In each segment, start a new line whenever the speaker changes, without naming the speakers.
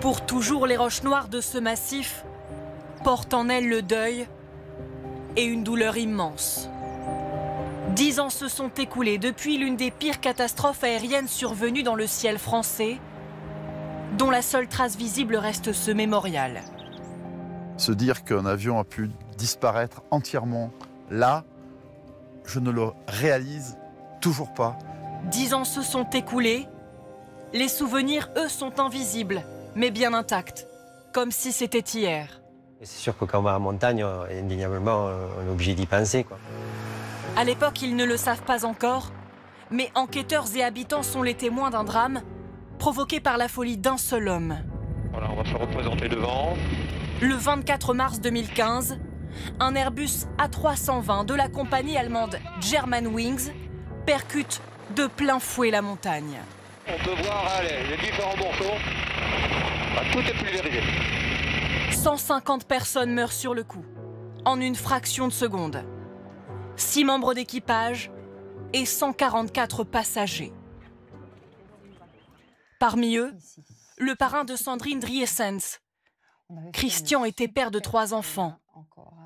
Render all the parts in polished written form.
Pour toujours, les roches noires de ce massif portent en elles le deuil et une douleur immense. 10 ans se sont écoulés depuis l'une des pires catastrophes aériennes survenues dans le ciel français, dont la seule trace visible reste ce mémorial.
Se dire qu'un avion a pu disparaître entièrement là, je ne le réalise toujours pas.
10 ans se sont écoulés. Les souvenirs, eux, sont invisibles, mais bien intacts, comme si c'était hier.
C'est sûr que quand on va en montagne, indéniablement, on est obligé d'y penser, quoi.
À l'époque, ils ne le savent pas encore, mais enquêteurs et habitants sont les témoins d'un drame provoqué par la folie d'un seul homme.
Voilà, on va se représenter devant.
Le 24 mars 2015, un Airbus A320 de la compagnie allemande Germanwings percute de plein fouet la montagne.
On peut voir les différents morceaux. Tout est pulvérisé.
150 personnes meurent sur le coup, en une fraction de seconde. 6 membres d'équipage et 144 passagers. Parmi eux, le parrain de Sandrine Driessens. Christian était père de 3 enfants.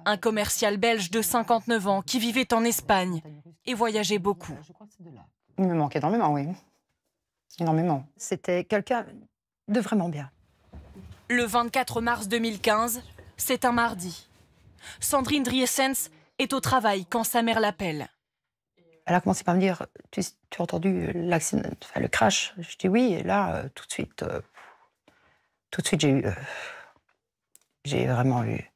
Un commercial belge de 59 ans qui vivait en Espagne et voyageait beaucoup.
Il me manque énormément, oui. Énormément. C'était quelqu'un de vraiment bien.
Le 24 mars 2015, c'est un mardi. Sandrine Driessens est au travail quand sa mère l'appelle.
Elle a commencé par me dire, tu as entendu l'accident, enfin, le crash? Je dis oui, et là, tout de suite, j'ai vraiment eu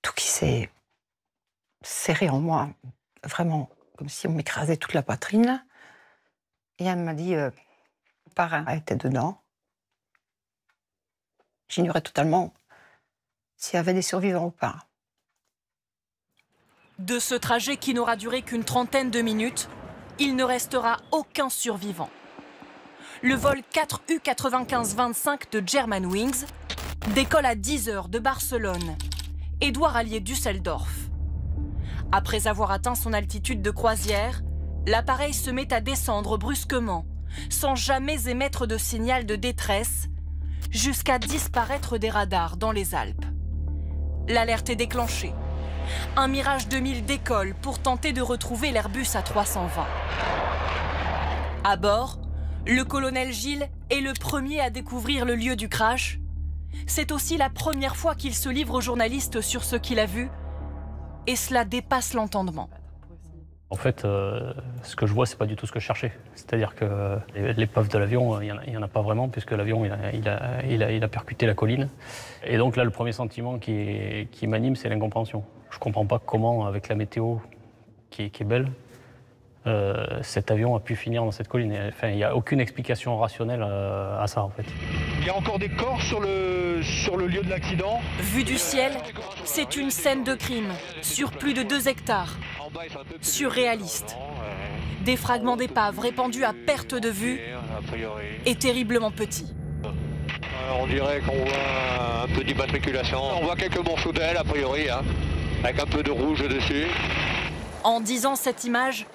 tout qui s'est serré en moi, vraiment, comme si on m'écrasait toute la poitrine, là. Et elle m'a dit, le parrain était dedans. J'ignorais totalement s'il y avait des survivants ou pas.
De ce trajet qui n'aura duré qu'une trentaine de minutes, il ne restera aucun survivant. Le vol 4U9525 de Germanwings décolle à 10 h de Barcelone et doit rallier Düsseldorf. Après avoir atteint son altitude de croisière, l'appareil se met à descendre brusquement, sans jamais émettre de signal de détresse, jusqu'à disparaître des radars dans les Alpes. L'alerte est déclenchée. Un Mirage 2000 décolle pour tenter de retrouver l'Airbus A320. À bord, le colonel Gilles est le premier à découvrir le lieu du crash. C'est aussi la première fois qu'il se livre aux journalistes sur ce qu'il a vu, et cela dépasse l'entendement.
En fait, ce que je vois, c'est pas du tout ce que je cherchais. C'est-à-dire que l'épave de l'avion, il y en a pas vraiment, puisque l'avion il a percuté la colline. Et donc là, le premier sentiment qui m'anime, c'est l'incompréhension. Je comprends pas comment, avec la météo qui est belle, cet avion a pu finir dans cette colline. Enfin, il n'y a aucune explication rationnelle à ça, en fait.
Il y a encore des corps sur le lieu de l'accident.
Vu du ciel, c'est une scène de crime sur plus de 2 hectares. Surréaliste. Des fragments d'épave répandus à perte de vue et terriblement petits.
On dirait qu'on voit un peu d'immatriculation. On voit quelques morceaux d'aile, a priori, hein, avec un peu de rouge dessus.
En 10 ans, cette image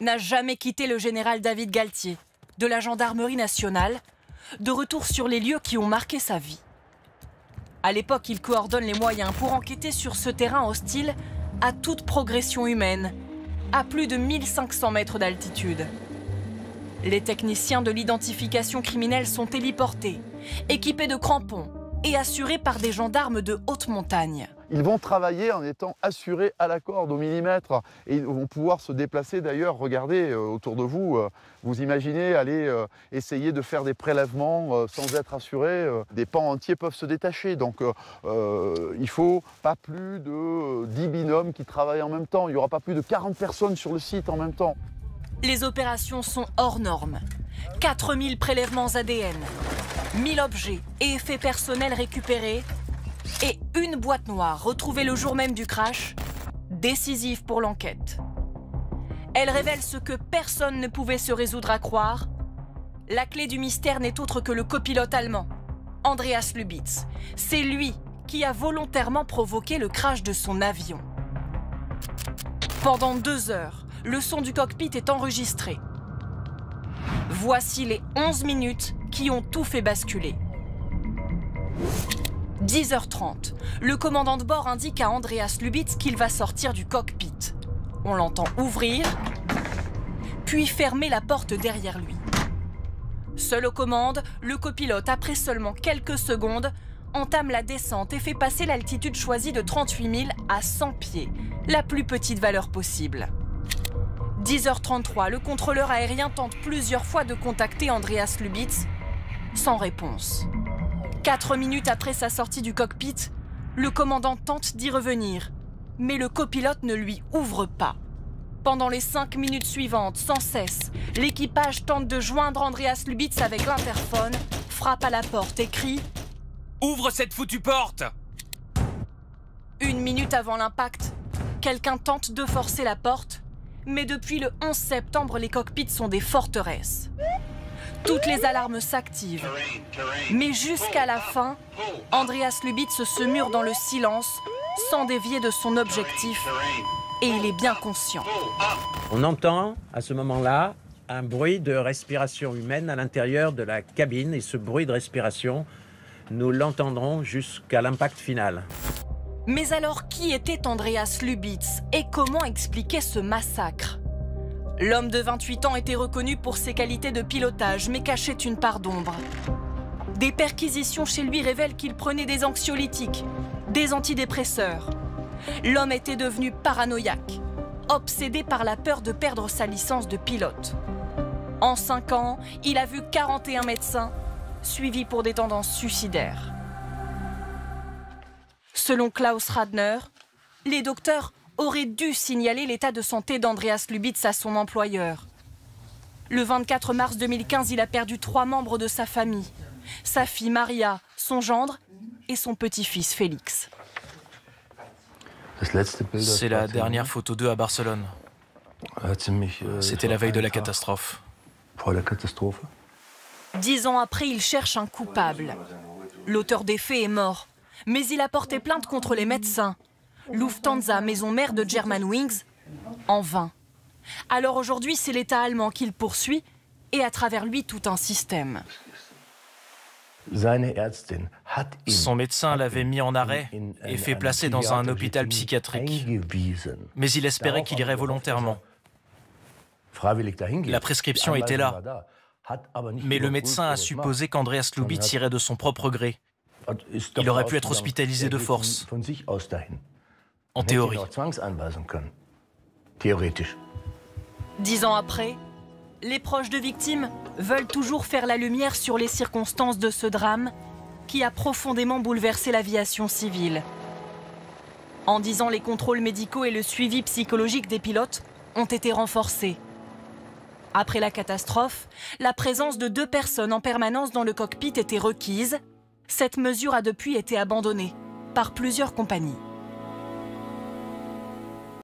n'a jamais quitté le général David Galtier, de la gendarmerie nationale, de retour sur les lieux qui ont marqué sa vie. À l'époque, il coordonne les moyens pour enquêter sur ce terrain hostile à toute progression humaine, à plus de 1500 mètres d'altitude. Les techniciens de l'identification criminelle sont héliportés, équipés de crampons et assurés par des gendarmes de haute montagne.
Ils vont travailler en étant assurés à la corde, au millimètre. Et ils vont pouvoir se déplacer d'ailleurs. Regardez autour de vous, vous imaginez aller essayer de faire des prélèvements sans être assuré. Des pans entiers peuvent se détacher. Donc il ne faut pas plus de 10 binômes qui travaillent en même temps. Il n'y aura pas plus de 40 personnes sur le site en même temps.
Les opérations sont hors normes. 4000 prélèvements ADN, 1000 objets et effets personnels récupérés et une boîte noire retrouvée le jour même du crash, décisive pour l'enquête. Elle révèle ce que personne ne pouvait se résoudre à croire. La clé du mystère n'est autre que le copilote allemand, Andreas Lubitz. C'est lui qui a volontairement provoqué le crash de son avion. Pendant 2 heures, le son du cockpit est enregistré. Voici les 11 minutes qui ont tout fait basculer. 10h30, le commandant de bord indique à Andreas Lubitz qu'il va sortir du cockpit. On l'entend ouvrir, puis fermer la porte derrière lui. Seul aux commandes, le copilote, après seulement quelques secondes, entame la descente et fait passer l'altitude choisie de 38 000 à 100 pieds, la plus petite valeur possible. 10h33, le contrôleur aérien tente plusieurs fois de contacter Andreas Lubitz, sans réponse. 4 minutes après sa sortie du cockpit, le commandant tente d'y revenir, mais le copilote ne lui ouvre pas. Pendant les 5 minutes suivantes, sans cesse, l'équipage tente de joindre Andreas Lubitz avec l'interphone, frappe à la porte et crie « Ouvre cette foutue porte !» 1 minute avant l'impact, quelqu'un tente de forcer la porte, mais depuis le 11 septembre, les cockpits sont des forteresses. Toutes les alarmes s'activent. Mais jusqu'à la fin, Andreas Lubitz se mure dans le silence, sans dévier de son objectif. Et il est bien conscient.
On entend à ce moment-là un bruit de respiration humaine à l'intérieur de la cabine. Et ce bruit de respiration, nous l'entendrons jusqu'à l'impact final.
Mais alors, qui était Andreas Lubitz et comment expliquer ce massacre? L'homme de 28 ans était reconnu pour ses qualités de pilotage, mais cachait une part d'ombre. Des perquisitions chez lui révèlent qu'il prenait des anxiolytiques, des antidépresseurs. L'homme était devenu paranoïaque, obsédé par la peur de perdre sa licence de pilote. En 5 ans, il a vu 41 médecins, suivis pour des tendances suicidaires. Selon Klaus Radner, les docteurs auraient dû signaler l'état de santé d'Andreas Lubitz à son employeur. Le 24 mars 2015, il a perdu 3 membres de sa famille. Sa fille Maria, son gendre et son petit-fils Félix.
C'est la dernière photo d'eux à Barcelone. C'était la veille de la catastrophe.
10 ans après, il cherche un coupable. L'auteur des faits est mort, mais il a porté plainte contre les médecins. Lufthansa, maison mère de Germanwings, en vain. Alors aujourd'hui, c'est l'État allemand qui le poursuit et à travers lui tout un système.
Son médecin l'avait mis en arrêt et fait placer dans un hôpital psychiatrique. Mais il espérait qu'il irait volontairement. La prescription était là. Mais le médecin a supposé qu'Andreas Lubitz irait de son propre gré. Il aurait pu être hospitalisé de force. En théorie.
10 ans après, les proches de victimes veulent toujours faire la lumière sur les circonstances de ce drame qui a profondément bouleversé l'aviation civile. En 10 ans, les contrôles médicaux et le suivi psychologique des pilotes ont été renforcés. Après la catastrophe, la présence de 2 personnes en permanence dans le cockpit était requise. Cette mesure a depuis été abandonnée par plusieurs compagnies.